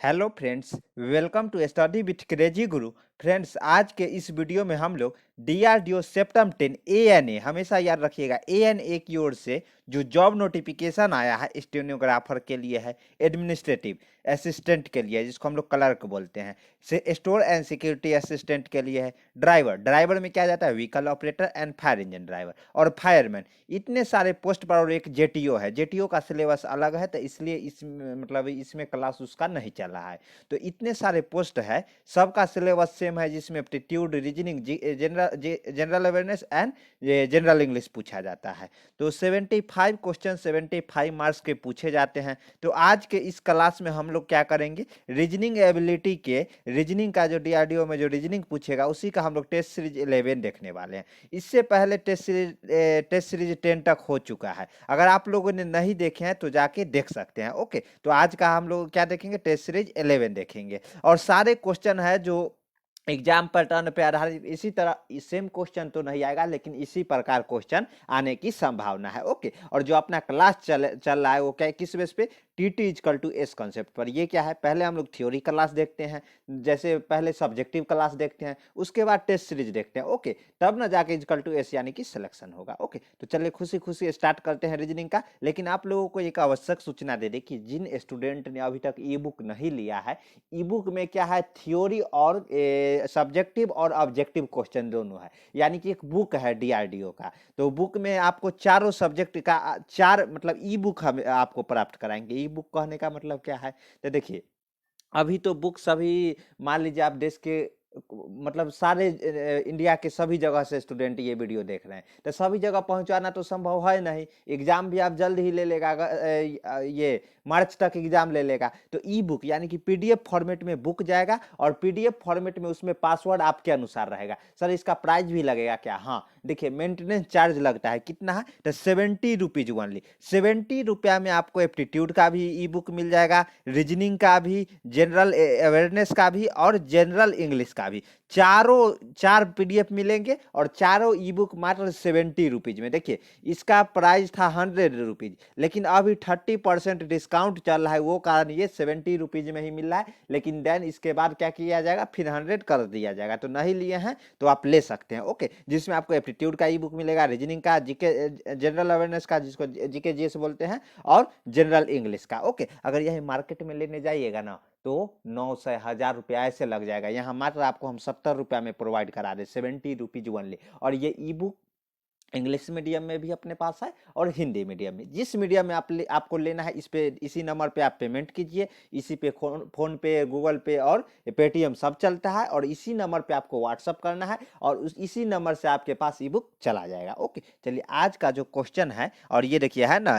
Hello friends, welcome to study with Crazy Guru. Friends, आज के इस वीडियो में हम लोग डीआरडीओ सेप्टम 10 एएनए, हमेशा याद रखिएगा एएनए की ओर से जो जॉब नोटिफिकेशन आया है स्टेनोग्राफर के लिए है, एडमिनिस्ट्रेटिव असिस्टेंट के लिए है, जिसको हम लोग क्लर्क बोलते हैं, से स्टोर एंड सिक्योरिटी असिस्टेंट के लिए है, ड्राइवर में क्या जाता है vehicle operator and fire engine driver और फायरमैन। इतने सारे पोस्ट पर और एक जेटीओ है। जेटीओ का सिलेबस अलग है तो इसलिए मतलब इसमें क्लास उसका नहीं चल रहा है। तो इतने सारे पोस्ट है, सबका सिलेबस सेम है, जिसमें aptitude, reasoning, general awareness and general English पूछा जाता है। तो 75 क्वेश्चन 75 मार्क्स के पूछे जाते हैं। तो आज के इस क्लास में हम लोग क्या करेंगे, रीजनिंग एबिलिटी के रीजनिंग का जो डीआरडीओ में जो रीजनिंग पूछेगा उसी का हम लोग टेस्ट सीरीज 11 देखने वाले हैं। इससे पहले टेस्ट सीरीज 10 तक हो चुका है। अगर आप लोगों ने नहीं देखे हैं तो जाके देख सकते हैं। ओके, तो आज का हम लोग क्या देखेंगे, टेस्ट सीरीज 11 देखेंगे और सारे क्वेश्चन है जो एग्जाम पैटर्न पे आधारित, इसी तरह सेम क्वेश्चन तो नहीं आएगा लेकिन इसी प्रकार क्वेश्चन आने की संभावना है। ओके, और जो अपना क्लास चल रहा है वो क्या है, किस बेस पे, T is equal to S concept पर। ये क्या है, पहले हम लोग थ्योरी क्लास देखते हैं, जैसे पहले सब्जेक्टिव क्लास देखते हैं, उसके बाद टेस्ट सीरीज देखते हैं। ओके, तब ना जाके इजकल टू एस यानी कि सिलेक्शन होगा। ओके, तो चलिए खुशी खुशी स्टार्ट करते हैं रीजनिंग का। लेकिन आप लोगों को एक आवश्यक सूचना दे दे कि जिन स्टूडेंट ने अभी तक ई बुक नहीं लिया है, ई बुक में क्या है, थ्योरी और सब्जेक्टिव और ऑब्जेक्टिव क्वेश्चन दोनों है। यानी कि एक बुक है डीआरडीओ का, तो बुक में आपको चारों सब्जेक्ट का चार मतलब ई बुक हम आपको प्राप्त कराएंगे। ई बुक कहने का मतलब क्या है, तो देखिए अभी तो बुक सभी, मान लीजिए आप देश के मतलब सारे इंडिया के सभी जगह से स्टूडेंट ये वीडियो देख रहे हैं, तो सभी जगह पहुंचाना तो संभव है नहीं। एग्जाम भी आप जल्द ही ले लेगा, ये मार्च तक एग्जाम ले लेगा। तो ई बुक यानी कि पीडीएफ फॉर्मेट में बुक जाएगा और पीडीएफ फॉर्मेट में उसमें पासवर्ड आपके अनुसार रहेगा। सर इसका प्राइस भी लगेगा क्या? हाँ, देखिए मेंटेनेंस चार्ज लगता है, कितना है, तो 70 रुपीज ओनली। 70 रुपया में आपको एप्टीट्यूड का भी ई बुक मिल जाएगा, रीजनिंग का भी, जनरल अवेयरनेस का भी और जनरल इंग्लिश का भी। चार पीडीएफ मिलेंगे और चारों ई बुक मात्र 70 रुपीज में। देखिए इसका प्राइस था 100 रुपीज, लेकिन अभी 30% डिस्काउंट चल रहा है, वो कारण ये 70 रुपीज में ही मिल रहा है। लेकिन देन इसके बाद क्या किया जाएगा, फिर 100 कर दिया जाएगा। तो नहीं लिए हैं तो आप ले सकते हैं। ओके, जिसमें आपको एप्टीट्यूड का ई बुक मिलेगा, रीजनिंग का, जीके जनरल अवेयरनेस का जिसको जीके जीएस बोलते हैं, और जनरल इंग्लिश का। ओके, अगर यही मार्केट में लेने जाइएगा ना तो 900 1000 रुपया ऐसे लग जाएगा। यहाँ मात्र आपको हम 70 रुपया में प्रोवाइड करा दे, 70 रुपीज ओनली। और ये ई बुक इंग्लिश मीडियम में भी अपने पास है और हिंदी मीडियम में। जिस मीडियम में आपको लेना है, इसी नंबर पे आप पेमेंट कीजिए। इसी पे फोन पे, गूगल पे और पेटीएम सब चलता है, और इसी नंबर पे आपको व्हाट्सअप करना है और इसी नंबर से आपके पास ई बुक चला जाएगा। ओके, चलिए आज का जो क्वेश्चन है, और ये देखिए है ना,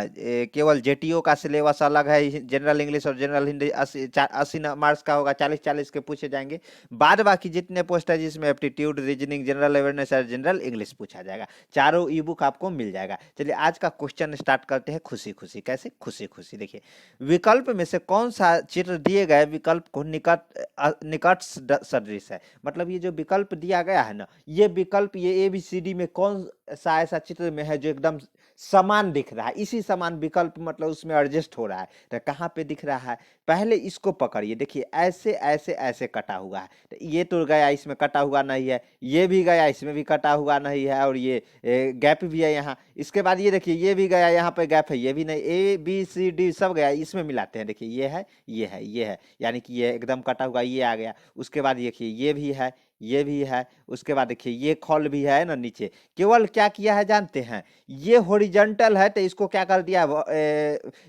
केवल जेटीओ का सिलेबस अलग है, जनरल इंग्लिश और जनरल हिंदी 80 मार्क्स का होगा, 40-40 के पूछे जाएंगे। बाद बाकी जितने पोस्ट है जिसमें एप्टीट्यूड, रीजनिंग, जनरल अवेयरनेस और जनरल इंग्लिश पूछा जाएगा, चारों ई बुक आपको मिल जाएगा। चलिए आज का क्वेश्चन स्टार्ट करते हैं खुशी खुशी। कैसे खुशी खुशी, देखिए विकल्प में से कौन सा चित्र दिए गए विकल्प को निकट सदृश है। मतलब ये जो विकल्प दिया गया है ना, ये विकल्प ये एबीसीडी में कौन सा ऐसा चित्र में है जो एकदम समान दिख रहा है, इसी समान विकल्प मतलब उसमें एडजस्ट हो रहा है। तो कहाँ पे दिख रहा है, पहले इसको पकड़िए। देखिए ऐसे ऐसे ऐसे कटा हुआ है, तो ये तो गया, इसमें कटा हुआ नहीं है, ये भी गया, इसमें भी कटा हुआ नहीं है, और ये गैप भी है यहाँ। इसके बाद ये देखिए ये भी गया, यहाँ पे गैप है, ये भी नहीं, ए बी सी डी सब गया, इसमें मिलाते हैं। देखिए ये है, ये है, ये है, यानी कि ये एकदम कटा हुआ, ये आ गया। उसके बाद देखिए ये भी है, ये भी है। उसके बाद देखिए ये खॉल भी है ना नीचे। केवल क्या किया है जानते हैं, ये हॉरिजॉन्टल है तो इसको क्या कर दिया,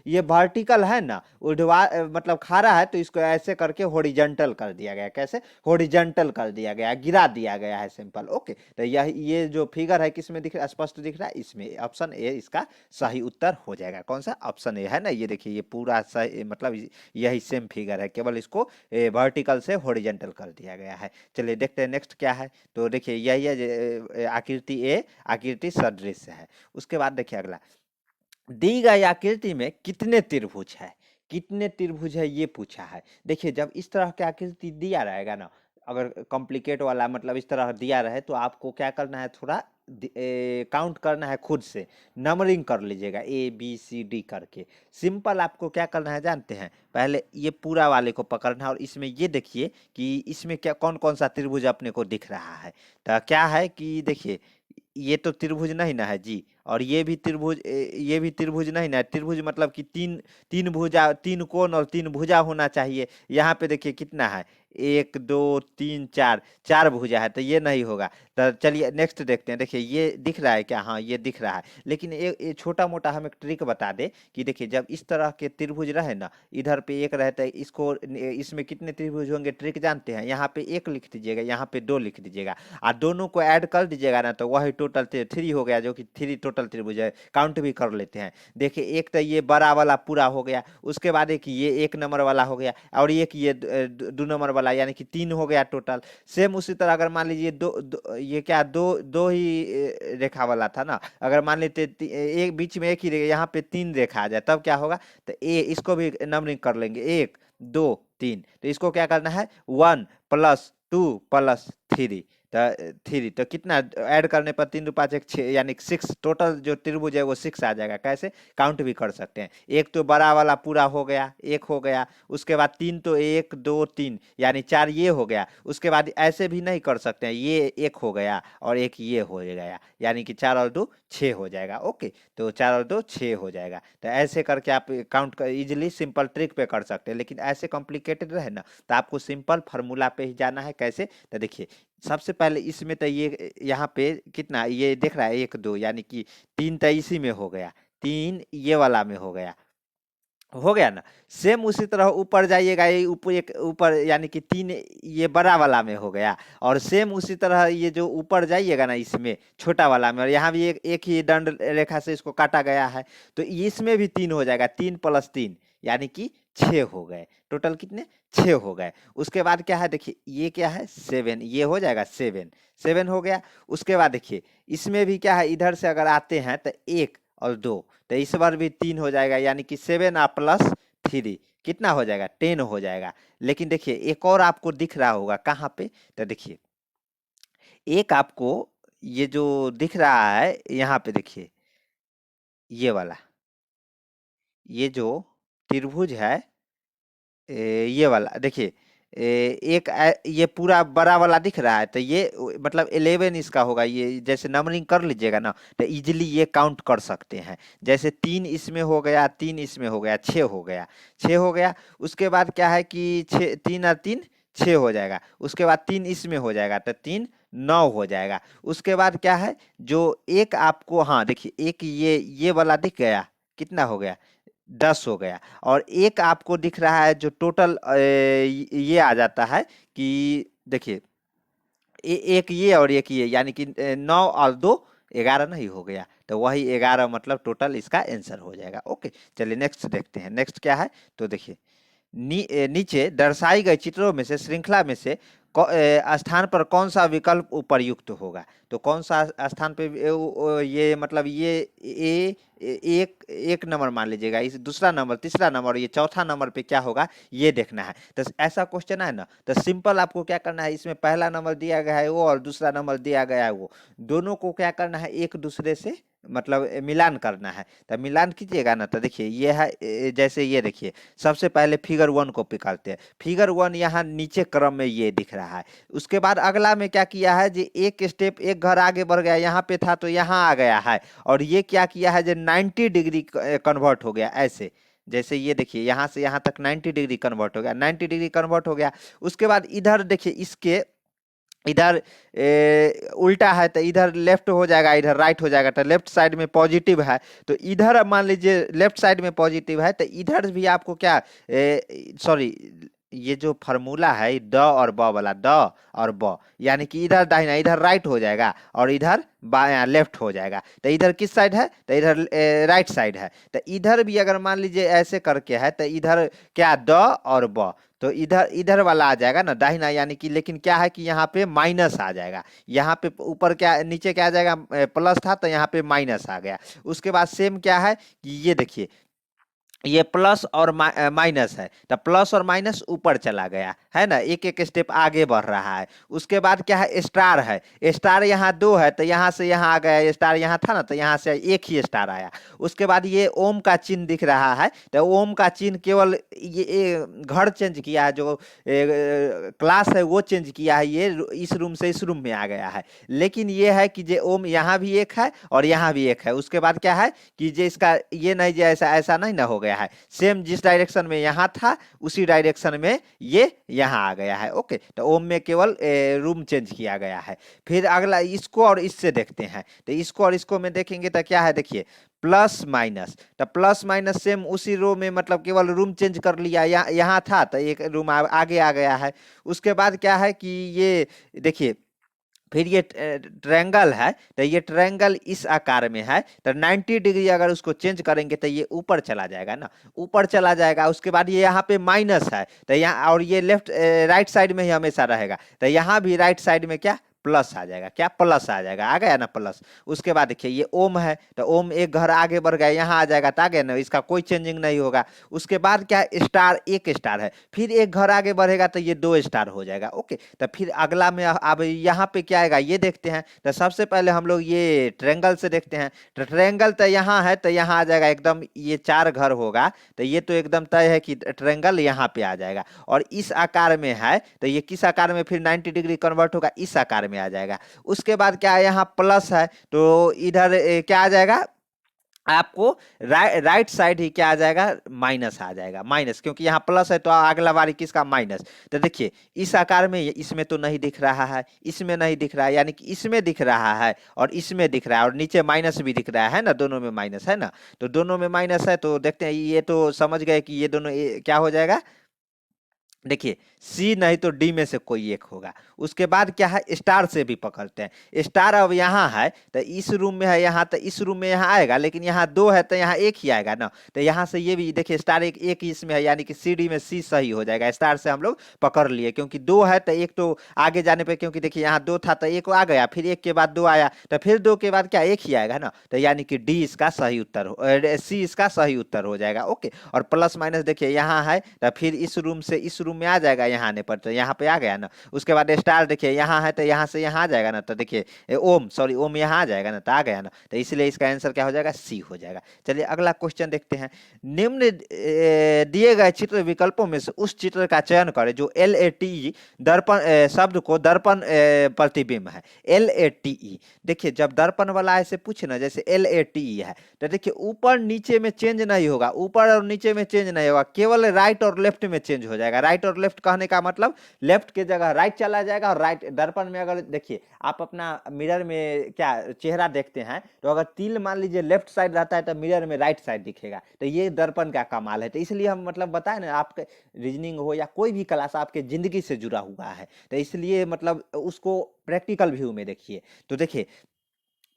ये वर्टिकल है ना, मतलब खारा है तो इसको ऐसे करके हॉरिजॉन्टल कर दिया गया। कैसे हॉरिजॉन्टल कर दिया गया, गिरा दिया गया है, सिंपल। ओके, तो ये जो फिगर है किसमें दिख रहा है, स्पष्ट दिख रहा है, इसमें ऑप्शन ए इसका सही उत्तर हो जाएगा। कौन सा, ऑप्शन ए है ना। ये देखिए ये पूरा सही, मतलब यही सेम फिगर है, केवल इसको वर्टिकल से हॉरिजॉन्टल कर दिया गया है। चलिए देखते हैं नेक्स्ट क्या है। तो देखिए यही है आकृति ए, आकृति सदृश है। उसके बाद देखिए अगला, दी गई आकृति में कितने त्रिभुज है, कितने त्रिभुज है ये पूछा है। देखिए जब इस तरह की आकृति दिया रहेगा ना, अगर कॉम्प्लिकेट वाला मतलब इस तरह दिया रहे तो आपको क्या करना है, थोड़ा काउंट करना है खुद से, नंबरिंग कर लीजिएगा ABCD करके। सिंपल आपको क्या करना है जानते हैं, पहले ये पूरा वाले को पकड़ना है और इसमें ये देखिए कि इसमें क्या कौन कौन सा त्रिभुज अपने को दिख रहा है। तो क्या है कि देखिए ये तो त्रिभुज नहीं ना है जी, और ये भी त्रिभुज, ये भी त्रिभुज नहीं ना है। त्रिभुज मतलब कि तीन तीन भुजा, तीन कोण और तीन भुजा होना चाहिए। यहाँ पे देखिए कितना है, 1 2 3 4, 4 भुजा है, तो ये नहीं होगा। तो चलिए नेक्स्ट देखते हैं। देखिए ये दिख रहा है क्या, हाँ ये दिख रहा है। लेकिन ये छोटा मोटा हम एक ट्रिक बता दे कि देखिए जब इस तरह के त्रिभुज रहे ना, इधर पे एक रहता है, इसको इसमें कितने त्रिभुज होंगे ट्रिक जानते हैं, यहाँ पे 1 लिख दीजिएगा, यहाँ पे 2 लिख दीजिएगा, और दोनों को ऐड कर दीजिएगा ना, तो वही टोटल 3 हो गया, जो कि 3 टोटल त्रिभुज है। काउंट भी कर लेते हैं। देखिए एक तो ये बड़ा वाला पूरा हो गया, उसके बाद एक ये 1 नंबर वाला हो गया, और एक ये 2 नंबर वाला, यानी कि 3 हो गया टोटल। सेम उसी तरह अगर मान लीजिए ये क्या दो दो ही रेखा वाला था ना, अगर मान लेते एक बीच में एक ही रेखा, यहाँ पे 3 रेखा आ जाए तब क्या होगा, तो इसको भी नंबरिंग कर लेंगे 1 2 3। तो इसको क्या करना है 1 + 2 + 3, तो 3, तो कितना ऐड करने पर 3 × 5 = 6, यानी 6 टोटल जो त्रिभुज है वो 6 आ जाएगा। कैसे काउंट भी कर सकते हैं। एक तो बड़ा वाला पूरा हो गया, 1 हो गया, उसके बाद 3 तो 1 2 3 यानी 4 ये हो गया। उसके बाद ऐसे भी नहीं कर सकते हैं, ये 1 हो गया और एक ये हो गया, यानी कि 4 और 2 6 हो जाएगा। ओके, तो 4 और 2 6 हो जाएगा। तो ऐसे करके आप काउंट कर इजिली सिंपल ट्रिक पे कर सकते हैं। लेकिन ऐसे कॉम्प्लिकेटेड रहे ना, तो आपको सिंपल फार्मूला पे ही जाना है। कैसे, तो देखिए सबसे पहले इसमें तो ये यहाँ पे कितना ये दिख रहा है 1 2, यानी कि 3 तो इसी में हो गया, 3 ये वाला में हो गया ना। सेम उसी तरह ऊपर जाइएगा, ये ऊपर एक ऊपर यानी कि 3 ये बड़ा वाला में हो गया, और सेम उसी तरह ये जो ऊपर जाइएगा ना इसमें छोटा वाला में, और यहाँ भी एक ही दंड रेखा से इसको काटा गया है, तो इसमें भी 3 हो जाएगा। 3 + 3 यानी कि 6 हो गए। टोटल कितने 6 हो गए। उसके बाद क्या है देखिए, ये क्या है 7, ये हो जाएगा 7, 7 हो गया। उसके बाद देखिए इसमें भी क्या है, इधर से अगर आते हैं तो 1 और 2, तो इस बार भी 3 हो जाएगा, यानी कि 7 + 3 कितना हो जाएगा 10 हो जाएगा। लेकिन देखिए एक और आपको दिख रहा होगा कहाँ पे, तो देखिए एक आपको ये जो दिख रहा है यहाँ पे देखिए, ये वाला, ये जो त्रिभुज है, ये वाला देखिए, ये पूरा बड़ा वाला दिख रहा है, तो ये मतलब 11 इसका होगा। ये जैसे नंबरिंग कर लीजिएगा ना, तो इजिली ये काउंट कर सकते हैं। जैसे 3 इसमें हो गया, 3 इसमें हो गया, 6 हो गया, 6 हो गया। उसके बाद क्या है कि 6, 3 और 3 6 हो जाएगा। उसके बाद 3 इसमें हो जाएगा, तो 3 9 हो जाएगा। उसके बाद क्या है, जो एक आपको, हाँ देखिए एक ये वाला दिख गया, कितना हो गया 10 हो गया। और एक आपको दिख रहा है जो टोटल ये आ जाता है कि देखिए एक ये और एक ये, यानी कि 9 और 2 11 नहीं हो गया, तो वही 11 मतलब टोटल इसका आंसर हो जाएगा। ओके, चलिए नेक्स्ट देखते हैं। नेक्स्ट क्या है, तो देखिए नीचे दर्शाई गई चित्रों में से श्रृंखला में से स्थान पर कौन सा विकल्प उपयुक्त होगा। तो कौन सा स्थान पे ये मतलब ये एक एक नंबर मान लीजिएगा, इस दूसरा नंबर, तीसरा नंबर और ये चौथा नंबर पे क्या होगा ये देखना है। तो ऐसा क्वेश्चन है ना, तो सिंपल आपको क्या करना है, इसमें पहला नंबर दिया गया है वो और दूसरा नंबर दिया गया है वो, दोनों को क्या करना है एक दूसरे से मतलब मिलान करना है। तो मिलान कीजिएगा ना, तो देखिए ये है जैसे ये देखिए सबसे पहले फिगर 1 को निकालते हैं। फिगर 1 यहाँ नीचे क्रम में ये दिख रहा है। उसके बाद अगला में क्या किया है, जी एक स्टेप एक घर आगे बढ़ गया, यहाँ पे था तो यहाँ आ गया है, और ये क्या किया है जो 90 डिग्री कन्वर्ट हो गया। ऐसे जैसे ये देखिए यहाँ से यहाँ तक 90 डिग्री कन्वर्ट हो गया, 90 डिग्री कन्वर्ट हो गया। उसके बाद इधर देखिए इसके इधर उल्टा है, तो इधर लेफ्ट हो जाएगा, इधर राइट हो जाएगा। तो लेफ्ट साइड में पॉजिटिव है, तो इधर अब मान लीजिए लेफ्ट साइड में पॉजिटिव है, तो इधर भी आपको क्या, सॉरी ये जो फार्मूला है द और ब वाला, द और ब, यानी कि इधर दाहिना, इधर राइट हो जाएगा और इधर बायां लेफ्ट हो जाएगा। तो इधर किस साइड है, तो इधर राइट साइड है। तो इधर भी अगर मान लीजिए ऐसे करके है, तो इधर क्या द और ब, तो इधर इधर वाला आ जाएगा ना दाहिना, यानी कि लेकिन क्या है कि यहाँ पे माइनस आ जाएगा। यहाँ पे ऊपर क्या नीचे क्या आ जाएगा, प्लस था तो यहाँ पे माइनस आ गया। उसके बाद सेम क्या है कि ये देखिए ये प्लस और माइनस है, तो प्लस और माइनस ऊपर चला गया है ना, एक एक स्टेप आगे बढ़ रहा है। उसके बाद क्या है, स्टार है, स्टार यहाँ दो है तो यहाँ से यहाँ आ गया, स्टार यहाँ था ना तो यहाँ से एक ही स्टार आया। उसके बाद ये ओम का चिन्ह दिख रहा है, तो ओम का चिन्ह केवल ये घर चेंज किया है, जो क्लास है वो चेंज किया है, ये इस रूम से इस रूम में आ गया है। लेकिन ये है कि जे ओम यहाँ भी एक है और यहाँ भी एक है। उसके बाद क्या है कि जे इसका ये नहीं, जे ऐसा ऐसा नहीं ना हो गया है, सेम जिस डायरेक्शन में यहाँ था उसी डायरेक्शन में ये यहाँ आ गया है। ओके, तो ओम में केवल रूम चेंज किया गया है। फिर अगला इसको और इससे देखते हैं, तो इसको और इसको में देखेंगे तो क्या है, देखिए प्लस माइनस, तो प्लस माइनस सेम उसी रो में, मतलब केवल रूम चेंज कर लिया, यहाँ था तो एक रूम आगे आ गया है। उसके बाद क्या है कि ये देखिए, फिर ये ट्रायंगल है, तो ये ट्रायंगल इस आकार में है, तो 90 डिग्री अगर उसको चेंज करेंगे तो ये ऊपर चला जाएगा ना, ऊपर चला जाएगा। उसके बाद ये यहाँ पे माइनस है, तो यहाँ और ये लेफ्ट राइट साइड में ही हमेशा रहेगा, तो यहाँ भी राइट साइड में क्या प्लस आ जाएगा, क्या प्लस आ जाएगा, आ गया ना प्लस। उसके बाद देखिए ये ओम है, तो ओम एक घर आगे बढ़ गया, यहाँ आ जाएगा, तो आ गया ना, इसका कोई चेंजिंग नहीं होगा। उसके बाद क्या है, स्टार, एक स्टार है, फिर एक घर आगे बढ़ेगा तो ये दो स्टार हो जाएगा। ओके, तो फिर अगला में अब यहाँ पे क्या आएगा ये देखते हैं। तो सबसे पहले हम लोग ये ट्रायंगल से देखते हैं, तो ट्रायंगल तो यहाँ है, तो यहाँ आ जाएगा एकदम, ये चार घर होगा, तो ये तो एकदम तय है कि ट्रायंगल यहाँ पे आ जाएगा। और इस आकार में है, तो ये किस आकार में फिर 90 डिग्री कन्वर्ट होगा, इस आकार में आ जाएगा। उसके बाद क्या है, यहाँ प्लस है, तो इधर क्या आ जाएगा आपको, राइट साइड ही क्या आ जाएगा, माइनस आ जाएगा, माइनस, क्योंकि यहाँ प्लस है तो अगला बारी किसका, माइनस। तो देखिए इस आकार में, इसमें तो नहीं दिख रहा है, इसमें नहीं दिख रहा है, यानी कि इसमें दिख रहा है और इसमें दिख रहा है, और नीचे माइनस भी दिख रहा है ना, दोनों में माइनस है ना, तो दोनों में माइनस है। तो देखते हैं, ये तो समझ गए कि ये दोनों क्या हो जाएगा, देखिए सी नहीं तो डी में से कोई एक होगा। उसके बाद क्या है, स्टार से भी पकड़ते हैं, स्टार अब यहाँ है तो इस रूम में है, यहाँ तो इस रूम में यहाँ आएगा, लेकिन यहाँ दो है तो यहाँ एक ही आएगा ना, तो यहाँ से ये भी देखिए स्टार एक एक ही इसमें है, यानी कि सी डी में सी सही हो जाएगा। स्टार से हम लोग पकड़ लिए, क्योंकि दो है तो एक तो आगे जाने पे, क्योंकि देखिए यहाँ दो था तो एक आ गया, फिर एक के बाद दो आया, तो फिर दो के बाद क्या एक ही आएगा ना, तो यानी कि डी इसका सही उत्तर हो, सी इसका सही उत्तर हो जाएगा। ओके, और प्लस माइनस देखिए यहाँ है, तो फिर इस रूम से इस रूम में आ जाएगा, यहाँ आने पर तो यहाँ पे आ गया ना। उसके बाद स्टार देखिए यहाँ है, तो यहाँ से यहाँ आ जाएगा ना, तो देखिए ओम, सॉरी ओम यहाँ आ जाएगा ना, तो आ गया ना, तो इसलिए इसका आंसर क्या हो जाएगा, सी हो जाएगा। चलिए अगला क्वेश्चन देखते हैं। निम्न दिए गए चित्र विकल्पों में से उस चित्र का चयन करें जो LATE दर्पण शब्द को दर्पण प्रतिबिंब है। LATE, देखिए जब दर्पण वाला ऐसे पूछे ना, जैसे LATE है, तो देखिए ऊपर नीचे में चेंज नहीं होगा, ऊपर और नीचे में चेंज नहीं होगा, केवल राइट और लेफ्ट में चेंज हो जाएगा। राइट और लेफ्ट कहने का मतलब लेफ्ट की जगह राइट चला जाएगा, और राइट दर्पण में अगर देखिए आप अपना मिरर में क्या चेहरा देखते हैं, तो अगर तिल मान लीजिए लेफ्ट साइड रहता है तो मिरर में राइट साइड दिखेगा, तो ये दर्पण का कमाल है। तो इसलिए हम मतलब बताए ना, आपके रीजनिंग हो या कोई भी क्लास आपके जिंदगी से जुड़ा हुआ है, तो इसलिए मतलब उसको प्रैक्टिकल व्यू में देखिए। तो देखिए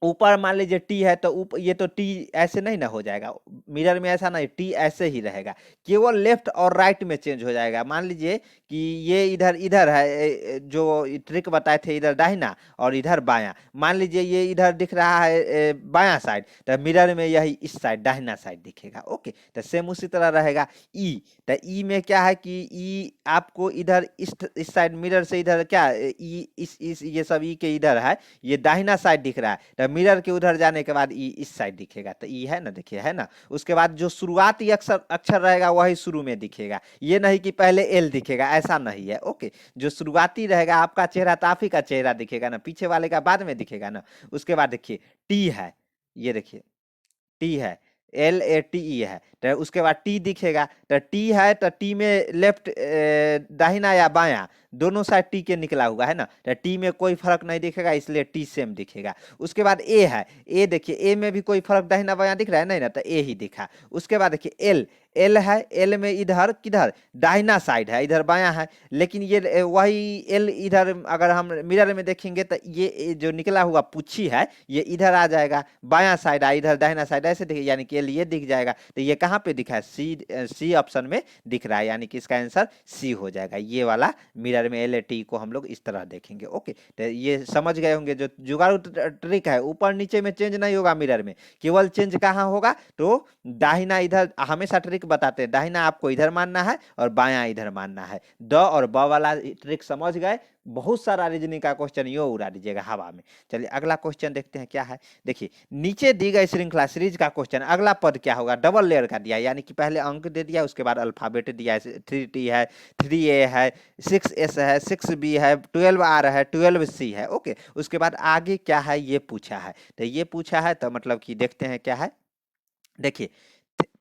ऊपर मान लीजिए टी है, तो ऊपर ये तो टी ऐसे नहीं ना हो जाएगा, मिरर में ऐसा नहीं, टी ऐसे ही रहेगा, केवल लेफ्ट और राइट में चेंज हो जाएगा। मान लीजिए कि ये इधर इधर है, जो ट्रिक बताए थे, इधर दाहिना और इधर बायां, मान लीजिए ये इधर दिख रहा है बायां साइड, तो मिरर में यही इस साइड दाहिना साइड दिखेगा। ओके, तो सेम उसी तरह रहेगा ई, तो ई में क्या है कि ई आपको इधर इस साइड मिरर से इधर क्या ई इस ये सब ई के इधर है, ये दाहिना साइड दिख रहा है, तो मिरर के उधर जाने के बाद ई इस साइड दिखेगा, तो ई है ना, देखिए है ना। उसके बाद जो शुरुआती अक्षर अक्षर रहेगा वही शुरू में दिखेगा, ये नहीं कि पहले एल दिखेगा, ऐसा नहीं है। ओके, जो शुरुआती रहेगा आपका चेहरा तो आप ही का चेहरा दिखेगा ना, पीछे वाले का बाद में दिखेगा ना। उसके बाद देखिए टी है, ये देखिए टी है, LATE है, तो उसके बाद टी दिखेगा, तो टी है तो टी में लेफ्ट दाहिना या बायां दोनों साइड टी के निकला हुआ है ना, तो टी में कोई फर्क नहीं दिखेगा, इसलिए टी सेम दिखेगा। उसके बाद ए है, ए देखिए ए में भी कोई फर्क दाहिना बायां दिख रहा है नहीं ना, तो ए ही दिखा। उसके बाद देखिए एल, एल है, एल में इधर किधर दाहिना साइड है, इधर बायां है, लेकिन ये वही एल इधर अगर हम मिरर में देखेंगे तो ये जो निकला हुआ पुच्छी है ये इधर आ जाएगा, बायां साइड आ इधर दाहिना साइड ऐसे दिखे, यानी कि एल ये दिख जाएगा। तो ये कहाँ पे दिखा है, सी ऑप्शन में दिख रहा है, यानी कि इसका आंसर सी हो जाएगा, ये वाला मिरर अमीरार में LAT को हम लोग इस तरह देखेंगे। ओके, तो ये समझ गए होंगे। जो जुगाड़ू ट्रिक है, ऊपर नीचे में चेंज नहीं होगा मिरर में, केवल चेंज कहाँ होगा, तो दाहिना इधर हमेशा ट्रिक बताते हैं, दाहिना आपको इधर मानना है और बायां इधर मानना है। द और ब वाला ट्रिक समझ गए, बहुत सारा रीजनिंग का क्वेश्चन यो उड़ा दीजिएगा हवा में। चलिए अगला क्वेश्चन देखते हैं क्या है। देखिए नीचे दी गई श्रृंखला सीरीज का क्वेश्चन, अगला पद क्या होगा, डबल लेयर का दिया, यानी कि पहले अंक दे दिया, उसके बाद अल्फाबेट दिया है, 3T है, 3A है, 6S है, 6B है, 12R है, 12C है। ओके, उसके बाद आगे क्या है ये पूछा है, तो ये पूछा है तो मतलब कि देखते हैं क्या है। देखिए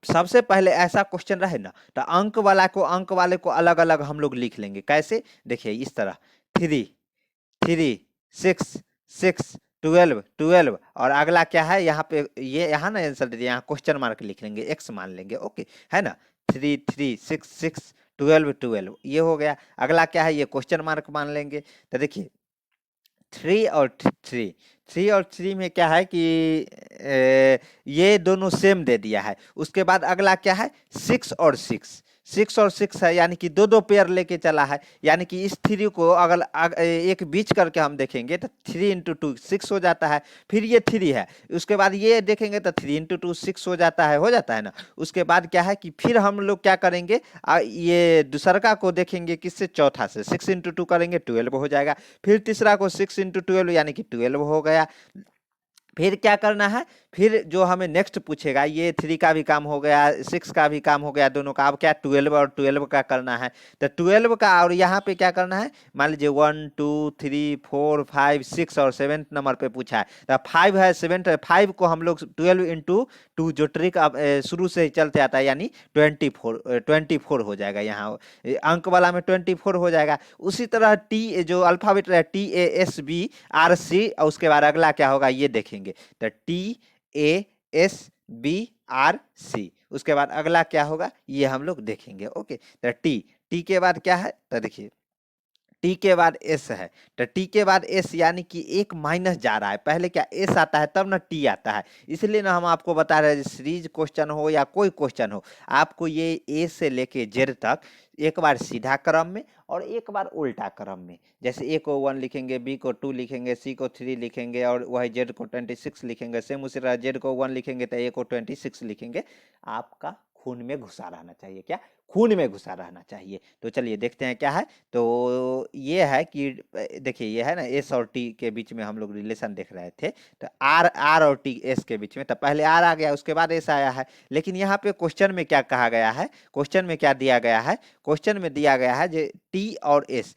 सबसे पहले ऐसा क्वेश्चन रहे ना, तो अंक वाला को अंक वाले को अलग अलग हम लोग लिख लेंगे। कैसे, देखिए इस तरह 3 3 6 6 12 12, और अगला क्या है यहाँ पे, ये यहाँ ना आंसर दे दिया, यहाँ क्वेश्चन मार्क लिख लेंगे, एक्स मान लेंगे। ओके, है ना, 3 3 6 6 12 12, ये हो गया। अगला क्या है, ये क्वेश्चन मार्क मान लेंगे। तो देखिए 3 और 3, 3 और 3 में क्या है कि ये दोनों सेम दे दिया है। उसके बाद अगला क्या है, 6 और 6, 6 और 6 है, यानी कि दो दो पेयर लेके चला है, यानी कि इस 3 को अगर एक बीच करके हम देखेंगे तो 3 इंटू 2 6 हो जाता है। फिर ये 3 है, उसके बाद ये देखेंगे तो 3 इंटू 2 6 हो जाता है ना। उसके बाद क्या है कि फिर हम लोग क्या करेंगे, ये दूसरका को देखेंगे किससे, चौथा से, 6 इंटू 2 करेंगे 12 हो जाएगा। फिर तीसरा को 6 इंटू 12 यानी कि 12 हो गया। फिर क्या करना है, फिर जो हमें नेक्स्ट पूछेगा, ये 3 का भी काम हो गया, 6 का भी काम हो गया, दोनों का। अब क्या 12 और 12 का करना है, तो 12 का, और यहाँ पे क्या करना है, मान लीजिए 1 2 3 4 5 6 और 7 नंबर पे पूछा है, तो 5 है, 7 है, 5 को हम लोग 12 इंटू 2 जो ट्रिक अब शुरू से ही चलते आता है, यानी 24 हो जाएगा। यहाँ अंक वाला में 24 हो जाएगा। उसी तरह टी जो अल्फाबेट है, TASBRC, और उसके बाद अगला क्या होगा ये देखेंगे, तो TASBRC, उसके बाद अगला क्या होगा ये हम लोग देखेंगे। ओके, तो टी के बाद क्या है, तो देखिए टी के बाद एस है, तो टी के बाद एस यानी कि एक माइनस जा रहा है, पहले क्या एस आता है तब ना टी आता है। इसलिए ना हम आपको बता रहे हैं, सीरीज क्वेश्चन हो या कोई क्वेश्चन हो, आपको ये ए से लेके जेड तक एक बार सीधा क्रम में और एक बार उल्टा क्रम में, जैसे ए को 1 लिखेंगे, बी को 2 लिखेंगे, सी को 3 लिखेंगे, और वही जेड को 26 लिखेंगे, सेम उसी तरह जेड को 1 लिखेंगे तो ए को 26 लिखेंगे। आपका खून में घुसा रहना चाहिए, क्या खून में घुसा रहना चाहिए। तो चलिए देखते हैं क्या है। तो ये है कि देखिए ये है ना, एस और टी के बीच में हम लोग रिलेशन देख रहे थे, तो आर आर और टी एस के बीच में, तो पहले आर आ गया उसके बाद एस आया है। लेकिन यहाँ पे क्वेश्चन में क्या कहा गया है, क्वेश्चन में क्या दिया गया है, क्वेश्चन में दिया गया है जो टी और एस,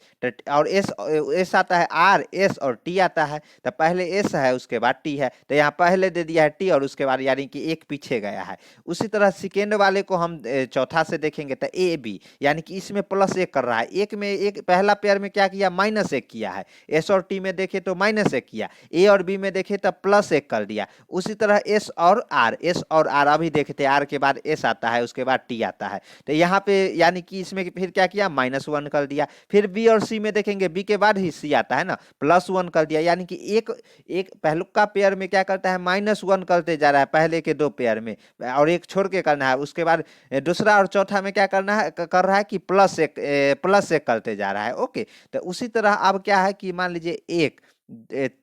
और एस आता है, आर एस और टी आता है, तो पहले एस है उसके बाद टी है, तो यहाँ पहले दे दिया है टी और उसके बाद यानी कि एक पीछे गया है। उसी तरह सेकेंड वाले को हम चौथा से देखेंगे तो ए बी, यानी कि इसमें +1 कर रहा है, एक में एक पहला पेयर में क्या किया, -1 किया है। एस और टी में देखे तो -1 किया, ए और बी में देखे तो +1 कर दिया। उसी तरह एस और आर, एस और आर अभी देखते हैं, आर के बाद एस आता है उसके बाद टी आता है, तो यहाँ पे यानी कि इसमें फिर क्या किया, -1 कर दिया। फिर बी और सी में देखेंगे, बी के बाद ही सी आता है ना, +1 कर दिया, यानी कि एक एक पहलुका पेयर में क्या करता है, -1 करते जा रहा है पहले के दो पेयर में, और एक छोड़ के करना है। उसके बाद दूसरा और चौथा में क्या करना है, कर रहा है कि +1 करते जा रहा है। ओके, तो उसी तरह अब क्या है कि मान लीजिए 1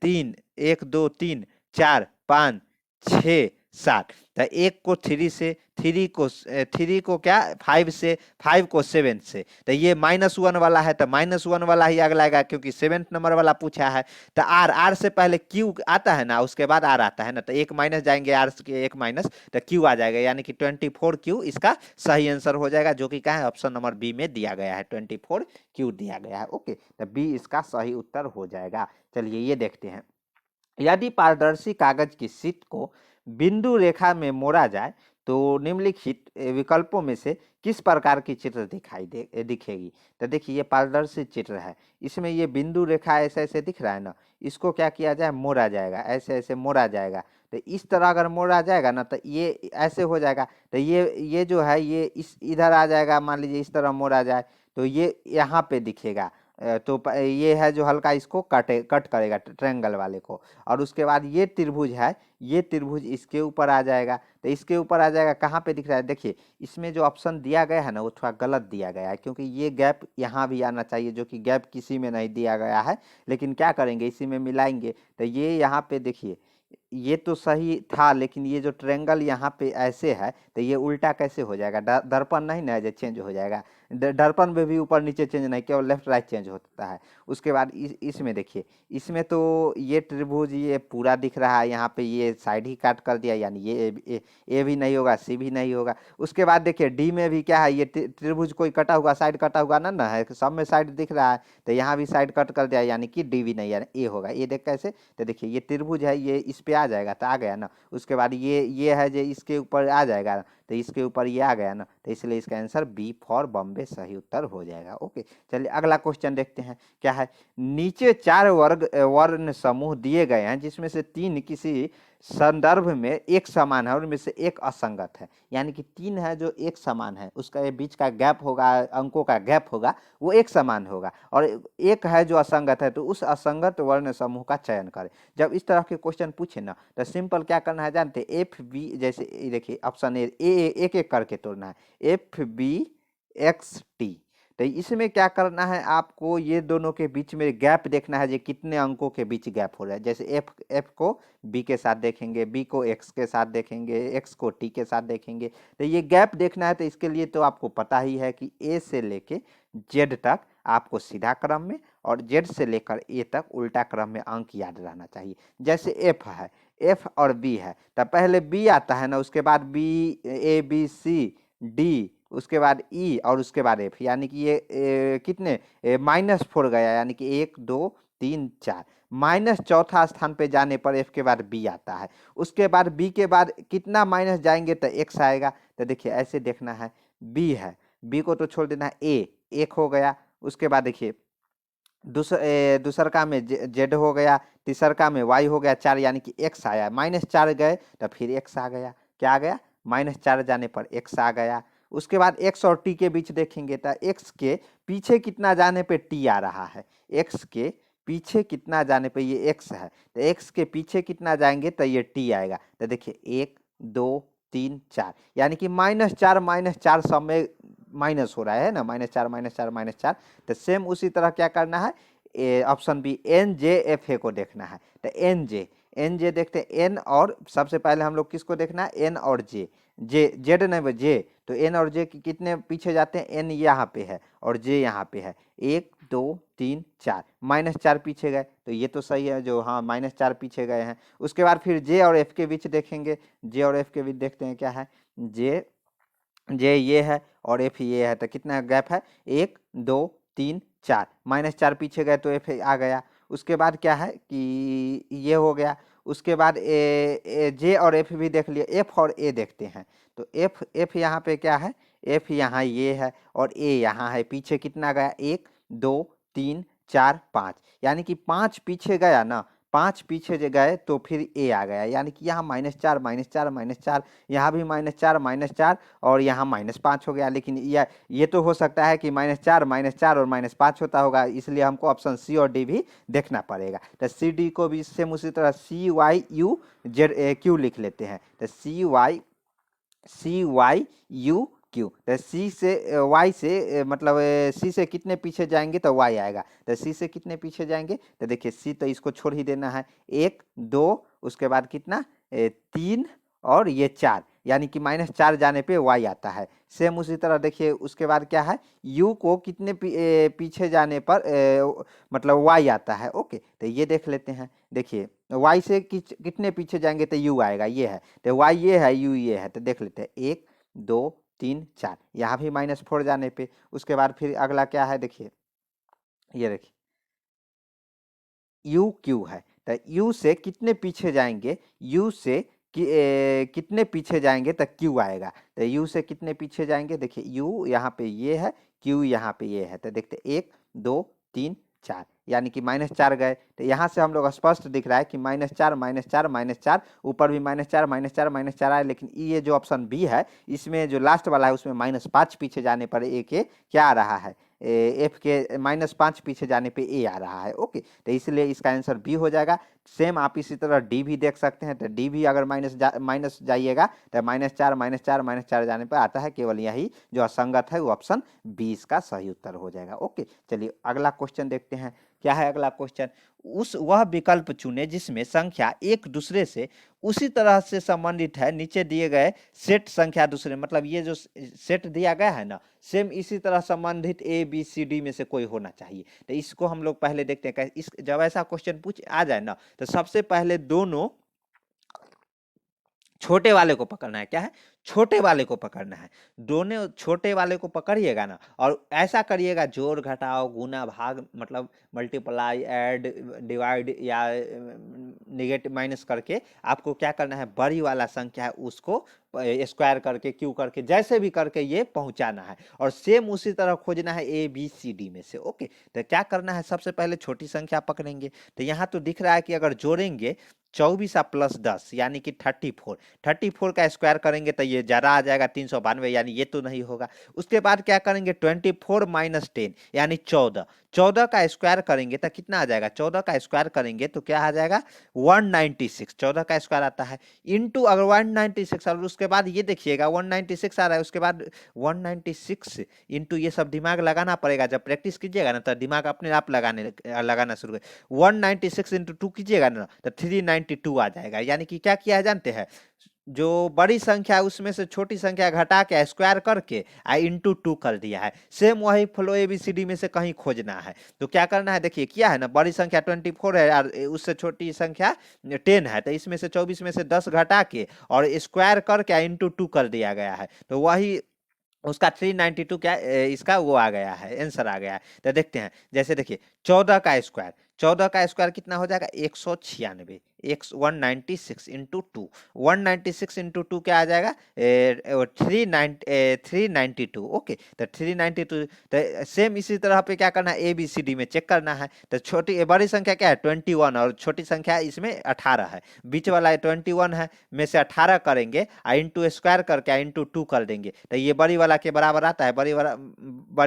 3 1 2 3 4 5 6 7, तो एक को 3 से, 3 को क्या 5 से, 5 को 7 से, तो ये -1 वाला है, तो -1 वाला ही अगला आएगा क्योंकि 7 नंबर वाला पूछा है। तो आर से पहले क्यू आता है ना, उसके बाद आर आता है ना, तो एक माइनस जाएंगे, आर के एक माइनस, तो क्यू आ जाएगा, यानी कि 24Q इसका सही आंसर हो जाएगा, जो कि क्या है ऑप्शन नंबर बी में दिया गया है, 24Q दिया गया है। ओके, तो बी इसका सही उत्तर हो जाएगा। चलिए ये देखते हैं, यदि पारदर्शी कागज की शीट को बिंदु रेखा में मोड़ा जाए तो निम्नलिखित विकल्पों में से किस प्रकार की चित्र दिखेगी। तो देखिए ये पारदर्शी चित्र है, इसमें ये बिंदु रेखा ऐसे ऐसे दिख रहा है ना, इसको क्या किया जाए, मोड़ा जाएगा, ऐसे ऐसे मोड़ा जाएगा। तो इस तरह अगर मोड़ा जाएगा ना तो ये ऐसे हो जाएगा, तो ये जो है ये इस इधर आ जाएगा, मान लीजिए इस तरह मोड़ा जाए तो ये यहाँ पे दिखेगा, तो ये है जो हल्का इसको कट करेगा ट्रायंगल वाले को। और उसके बाद ये त्रिभुज है, ये त्रिभुज इसके ऊपर आ जाएगा। तो इसके ऊपर आ जाएगा, कहाँ पे दिख रहा है देखिए, इसमें जो ऑप्शन दिया गया है ना वो थोड़ा गलत दिया गया है, क्योंकि ये गैप यहाँ भी आना चाहिए, जो कि गैप किसी में नहीं दिया गया है। लेकिन क्या करेंगे, इसी में मिलाएंगे। तो ये यहाँ पे देखिए, ये तो सही था, लेकिन ये जो ट्रायंगल यहाँ पे ऐसे है तो ये उल्टा कैसे हो जाएगा? दर्पण नहीं ना जो चेंज हो जाएगा, दर्पण में भी ऊपर नीचे चेंज नहीं, केवल लेफ्ट राइट चेंज होता है। उसके बाद इसमें देखिए, इसमें तो ये त्रिभुज ये पूरा दिख रहा है, यहाँ पे ये साइड ही काट कर दिया, यानी ये ए भी नहीं होगा, सी भी नहीं होगा। उसके बाद देखिए डी में भी क्या है, ये त्रिभुज कोई कटा हुआ साइड कटा हुआ ना है, सब में साइड दिख रहा है, तो यहाँ भी साइड कट कर दिया, यानी कि डी भी नहीं है, ए होगा। ये देख कैसे, तो देखिए ये त्रिभुज है, ये इस पे आ जाएगा, तो आ गया ना। उसके बाद ये है जो इसके ऊपर आ जाएगा, तो इसके ऊपर ये आ गया ना, तो इसलिए इसका आंसर बी फॉर बॉम्बे सही उत्तर हो जाएगा। ओके, चलिए अगला क्वेश्चन देखते हैं क्या है। नीचे 4 वर्ण समूह दिए गए हैं, जिसमें से 3 किसी संदर्भ में एक समान है और उनमें से एक असंगत है। यानी कि 3 है जो एक समान है, उसका ये बीच का गैप होगा, अंकों का गैप होगा, वो एक समान होगा, और एक है जो असंगत है, तो उस असंगत वर्ण समूह का चयन करें। जब इस तरह के क्वेश्चन पूछे ना, तो सिंपल क्या करना है जानते, एफ बी, जैसे देखिए ऑप्शन ए एक एक करके तोड़ना है, एफ बी एक्स टी। तो इसमें क्या करना है आपको, ये दोनों के बीच में गैप देखना है, जो कितने अंकों के बीच गैप हो रहा है। जैसे एफ को बी के साथ देखेंगे, बी को एक्स के साथ देखेंगे, एक्स को टी के साथ देखेंगे, तो ये गैप देखना है। तो इसके लिए तो आपको पता ही है कि ए से लेके जेड तक आपको सीधा क्रम में, और जेड से लेकर ए तक उल्टा क्रम में अंक याद रहना चाहिए। जैसे एफ है, एफ और बी है, तो पहले बी आता है ना, उसके बाद B, A B C D, उसके बाद ई, और उसके बाद एफ। यानी कि ये कितने -4 गया, यानी कि 1 2 3 4, माइनस चौथा स्थान पे जाने पर एफ के बाद बी आता है। उसके बाद बी के बाद कितना माइनस जाएंगे तो एक्स आएगा। तो देखिए ऐसे देखना है, बी है, बी को तो छोड़ देना है, ए 1 हो गया। उसके बाद देखिए दूसरका में जेड हो गया, तीसरका में वाई हो गया 4, यानी कि एक्स आया। -4 गए तो फिर एक्स आ गया, क्या आ गया, -4 जाने पर एक्स आ गया। उसके बाद एक्स और टी के बीच देखेंगे तो एक्स के पीछे कितना जाने पे टी आ रहा है, एक्स के पीछे कितना जाने पे ये एक्स है, तो एक्स के पीछे कितना जाएंगे तो ये टी आएगा। तो देखिए 1 2 3 4, यानी कि -4 सब में माइनस हो रहा है ना, -4 -4 -4। तो सेम उसी तरह क्या करना है, option B N J F A को देखना है। तो एन जे देखते हैं, एन और सबसे पहले हम लोग किसको देखना है, एन और जे, जेड नहीं जे, तो एन और जे कितने पीछे जाते हैं, एन यहाँ पे है और जे यहाँ पे है, 1 2 3 4, -4 पीछे गए, तो ये तो सही है जो, हाँ -4 पीछे गए हैं। उसके बाद फिर जे और एफ के बीच देखेंगे, जे और एफ के बीच देखते हैं क्या है, जे ये है और एफ ये है, तो कितना गैप है, 1 2 3 4, -4 पीछे गए तो एफ आ गया। उसके बाद क्या है कि ये हो गया। उसके बाद जे और एफ भी देख लिया, एफ और ए देखते हैं। तो एफ यहाँ पे क्या है, एफ यहाँ ये है और ए यहाँ है, पीछे कितना गया, 1 2 3 4 5, यानी कि 5 पीछे गया ना, 5 पीछे जो गए तो फिर ए आ गया, यानी कि यहाँ -4 -4 -4, यहाँ भी -4 -4 और यहाँ -5 हो गया। लेकिन ये तो हो सकता है कि -4 -4 और -5 होता होगा, इसलिए हमको ऑप्शन सी और डी भी देखना पड़ेगा। तो सी डी को भी सेम उसी तरह सी वाई यू जेड क्यू लिख लेते हैं। तो सी वाई यू क्यू, तो सी से वाई से मतलब सी से कितने पीछे जाएंगे तो वाई आएगा। तो सी से कितने पीछे जाएंगे, तो देखिए सी तो इसको छोड़ ही देना है, 1 2, उसके बाद कितना 3 और ये 4, यानी कि -4 जाने पे वाई आता है। सेम उसी तरह देखिए उसके बाद क्या है, यू को कितने पीछे जाने पर मतलब वाई आता है। ओके, तो ये देख लेते हैं। देखिए वाई से कितने पीछे जाएंगे तो यू आएगा, ये है, तो वाई ये है, यू ये है। तो देख लेते हैं 1 2 3 4, यहाँ भी -4 जाने पे। उसके बाद फिर अगला क्या है, देखिए ये देखिए यू क्यू है, तो यू से कितने पीछे जाएंगे, यू से कितने पीछे जाएंगे तो क्यू आएगा। तो यू से कितने पीछे जाएंगे, देखिए यू यहाँ पे ये है, क्यू यहाँ पे ये है। तो देखते 1 2 3 4, यानी कि -4 गए। तो यहाँ से हम लोग स्पष्ट दिख रहा है कि -4 -4 -4, ऊपर भी -4 -4 -4 आए। लेकिन ये जो ऑप्शन बी है, इसमें जो लास्ट वाला है उसमें -5 पीछे जाने पर एक क्या आ रहा है, एफ के -5 पीछे जाने पे ए आ रहा है। ओके, तो इसलिए इसका आंसर बी हो जाएगा। सेम आप इसी तरह डी भी देख सकते हैं, तो डी भी अगर माइनस जाइएगा तो -4 जाने पर आता है। केवल यही जो असंगत है वो ऑप्शन बी इसका सही उत्तर हो जाएगा। ओके, चलिए अगला क्वेश्चन देखते हैं। क्या है अगला क्वेश्चन? उस वह विकल्प चुने जिसमें संख्या एक दूसरे से उसी तरह से संबंधित है नीचे दिए गए सेट संख्या दूसरे, मतलब ये जो सेट दिया गया है ना, सेम इसी तरह संबंधित ए बी सी डी में से कोई होना चाहिए। तो इसको हम लोग पहले देखते हैं। इस जब ऐसा क्वेश्चन पूछ आ जाए ना, तो सबसे पहले दोनों छोटे वाले को पकड़ना है। क्या है? छोटे वाले को पकड़ना है। दोनों छोटे वाले को पकड़िएगा ना, और ऐसा करिएगा जोड़ घटाओ गुना भाग, मतलब मल्टीप्लाई ऐड डिवाइड या निगेटिव माइनस करके आपको क्या करना है, बड़ी वाला संख्या है उसको स्क्वायर करके क्यू करके जैसे भी करके ये पहुंचाना है, और सेम उसी तरह खोजना है ए बी सी डी में से। ओके, तो क्या करना है, सबसे पहले छोटी संख्या पकड़ेंगे। तो यहाँ तो दिख रहा है कि अगर जोड़ेंगे 24 + 10 यानी कि 34 का स्क्वायर करेंगे तो ये जरा आ जाएगा 392, यानी ये तो नहीं होगा। उसके बाद क्या करेंगे, 24 - 10 यानी 14 का स्क्वायर करेंगे तो कितना आ जाएगा, 14 का स्क्वायर करेंगे तो क्या आ जाएगा 196। 14 का स्क्वायर आता है इंटू अगर 196, और उसके बाद ये देखिएगा 196 आ रहा है, उसके बाद 196 इंटू, ये सब दिमाग लगाना पड़ेगा। जब प्रैक्टिस कीजिएगा ना तो दिमाग अपने आप लगाना शुरू कर। 196 इंटू 2 कीजिएगा ना तो 392 आ जाएगा। यानी कि क्या किया है जानते हैं, जो बड़ी संख्या है उसमें से छोटी संख्या घटा के स्क्वायर करके इंटू 2 कर दिया है। सेम वही फ्लो एबीसीडी में से कहीं खोजना है। तो क्या करना है, देखिए क्या है ना, बड़ी संख्या 24 है और उससे छोटी संख्या 10 है, तो इसमें से 24 में से 10 घटा के और स्क्वायर करके इंटू 2 कर दिया गया है। तो वही उसका 392 क्या इसका वो आ गया है, आंसर आ गया है। तो देखते हैं, जैसे देखिए 14 का स्क्वायर कितना हो जाएगा 196, 196 इंटू 2, 196 इंटू 2 क्या आ जाएगा 392। ओके, तो 392। तो सेम इसी तरह पे क्या करना है, ए बी सी डी में चेक करना है। तो छोटी बड़ी संख्या क्या है 21, और छोटी संख्या इसमें 18 है, बीच वाला 21 है में से 18 करेंगे इंटू स्क्वायर करके इंटू 2 कर देंगे तो ये बड़ी वाला के बराबर आता है। बड़ी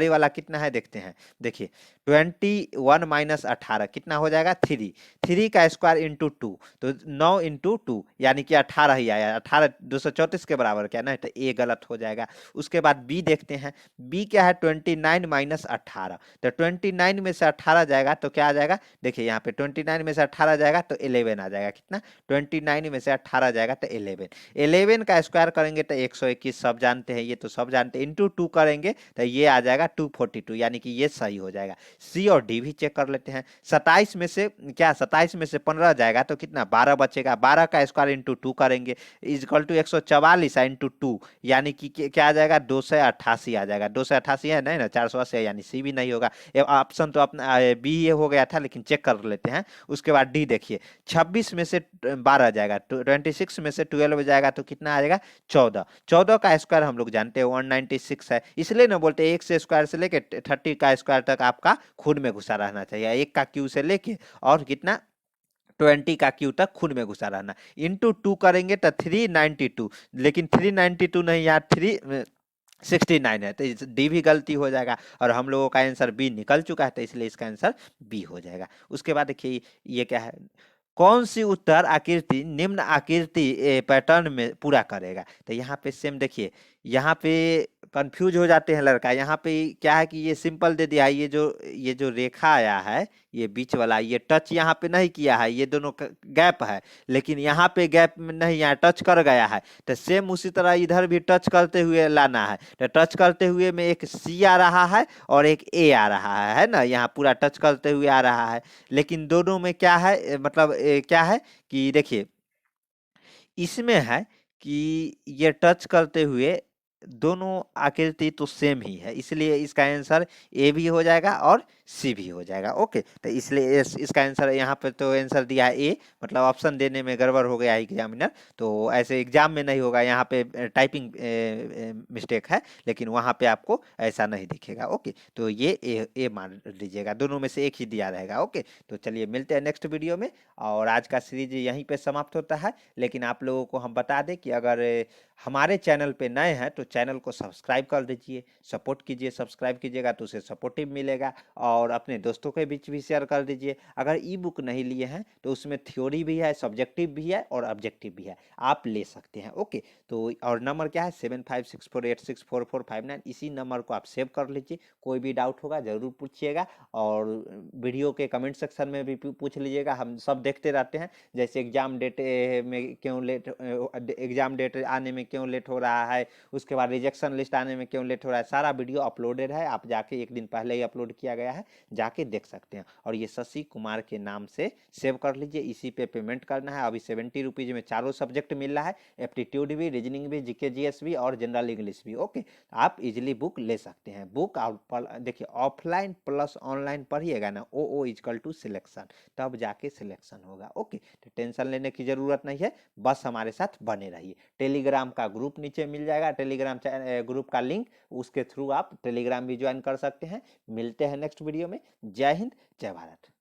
वाला कितना है देखते हैं, देखिए 21 - 18 कितना हो जाएगा 3 का स्क्वायर इंटू 2, तो 9 इंटू 2 यानी कि 18 ही आया। 18 234 के बराबर क्या ना, तो ए गलत हो जाएगा। उसके बाद बी देखते हैं, बी क्या है 29 - 18, तो 29 में से 18 जाएगा तो क्या आ जाएगा, देखिए यहाँ पे 29 में से 18 जाएगा तो 11 आ जाएगा। कितना 29 में से 18 जाएगा तो 11 का स्क्वायर करेंगे तो 121, सब जानते हैं, ये तो सब जानते हैं। इंटू 2 करेंगे तो ये आ जाएगा 242, यानी कि ये सही हो जाएगा। सी और डी भी चेक कर लेते हैं। 27 में से क्या 27 में से 15 जाएगा तो कितना 12 बचेगा। 12 का स्क्वायर इंटू 2 करेंगे इक्वल टू 144 इंटू 2, यानी कि क्या आ जाएगा 288 आ जाएगा। 288 है नहीं ना, 480 है, यानी सी भी नहीं होगा। ऑप्शन तो अपना बी ये हो गया था, लेकिन चेक कर लेते हैं। उसके बाद डी देखिए, 26 में से 12 जाएगा, 26 में से 12 जाएगा तो कितना आ जाएगा 14 का स्क्वायर हम लोग जानते हैं 196 है, इसलिए ना बोलते 1 से स्क्वायर से लेके 30 का स्क्वायर तक आपका खून में घुसा रहना चाहिए। 1 का क्यू से लेके और कितना 20 का क्यू तक खून में घुसा रहना। इंटू 2 करेंगे तो 392, लेकिन 392 नहीं, यहाँ 369 है, तो डी भी गलती हो जाएगा और हम लोगों का आंसर बी निकल चुका है, तो इसलिए इसका आंसर बी हो जाएगा। उसके बाद देखिए ये क्या है, कौन सी उत्तर आकृति निम्न आकृति पैटर्न में पूरा करेगा। तो यहाँ पे सेम देखिए, यहाँ पे कंफ्यूज हो जाते हैं लड़का। यहाँ पे क्या है कि ये सिंपल दे दिया है, ये जो रेखा आया है ये बीच वाला, ये टच यहाँ पे नहीं किया है, ये दोनों गैप है, लेकिन यहाँ पे गैप में नहीं, यहाँ टच कर गया है। तो सेम उसी तरह इधर भी टच करते हुए लाना है। तो टच करते हुए में एक सी आ रहा है और एक ए आ रहा है ना, यहाँ पूरा टच करते हुए आ रहा है। लेकिन दोनों में क्या है, मतलब क्या है कि देखिए इसमें है कि ये टच करते हुए दोनों आकृति तो सेम ही है, इसलिए इसका आंसर ए भी हो जाएगा और सी भी हो जाएगा। ओके, तो इसलिए इसका आंसर यहाँ पे तो आंसर दिया है ए, मतलब ऑप्शन देने में गड़बड़ हो गया है एग्जामिनर। तो ऐसे एग्जाम में नहीं होगा, यहाँ पे टाइपिंग मिस्टेक है, लेकिन वहाँ पे आपको ऐसा नहीं दिखेगा। ओके, तो ये ए मान लीजिएगा, दोनों में से एक ही दिया रहेगा। ओके, तो चलिए मिलते हैं नेक्स्ट वीडियो में, और आज का सीरीज यहीं पे समाप्त होता है। लेकिन आप लोगों को हम बता दें कि अगर हमारे चैनल पे नए हैं तो चैनल को सब्सक्राइब कर दीजिए, सपोर्ट कीजिए। सब्सक्राइब कीजिएगा तो उसे सपोर्टिव मिलेगा, और अपने दोस्तों के बीच भी शेयर कर दीजिए। अगर ई बुक नहीं लिए हैं तो उसमें थ्योरी भी है, सब्जेक्टिव भी है और ऑब्जेक्टिव भी है, आप ले सकते हैं। ओके, तो और नंबर क्या है 7564864459, इसी नंबर को आप सेव कर लीजिए। कोई भी डाउट होगा ज़रूर पूछिएगा, और वीडियो के कमेंट सेक्शन में भी पूछ लीजिएगा, हम सब देखते रहते हैं। जैसे एग्जाम डेट में क्यों लेट, एग्जाम डेट आने में क्यों लेट हो रहा है, उसके बाद रिजेक्शन लिस्ट आने में क्यों लेट हो रहा है, सारा वीडियो अपलोडेड है। आप जाके एक दिन पहले ही अपलोड किया गया है, जाके देख सकते हैं। और ये शशि कुमार के नाम से सेव कर लीजिए, इसी पे पेमेंट करना है। अभी 70 रुपीज़ में चारों सब्जेक्ट मिल रहा है, एप्टीट्यूड भी, रीजनिंग भी, जीके जीएस भी और जनरल इंग्लिश भी। ओके, आप इजिली बुक ले सकते हैं। बुक देखिए ऑफलाइन प्लस ऑनलाइन पढ़िएगा ना, ओ इजकल टू सिलेक्शन, तब जाके सिलेक्शन होगा। ओके, तो टेंशन लेने की ज़रूरत नहीं है, बस हमारे साथ बने रहिए। टेलीग्राम का ग्रुप नीचे मिल जाएगा, टेलीग्राम ग्रुप का लिंक, उसके थ्रू आप टेलीग्राम भी ज्वाइन कर सकते हैं। मिलते हैं नेक्स्ट वीडियो में। जय हिंद, जय भारत।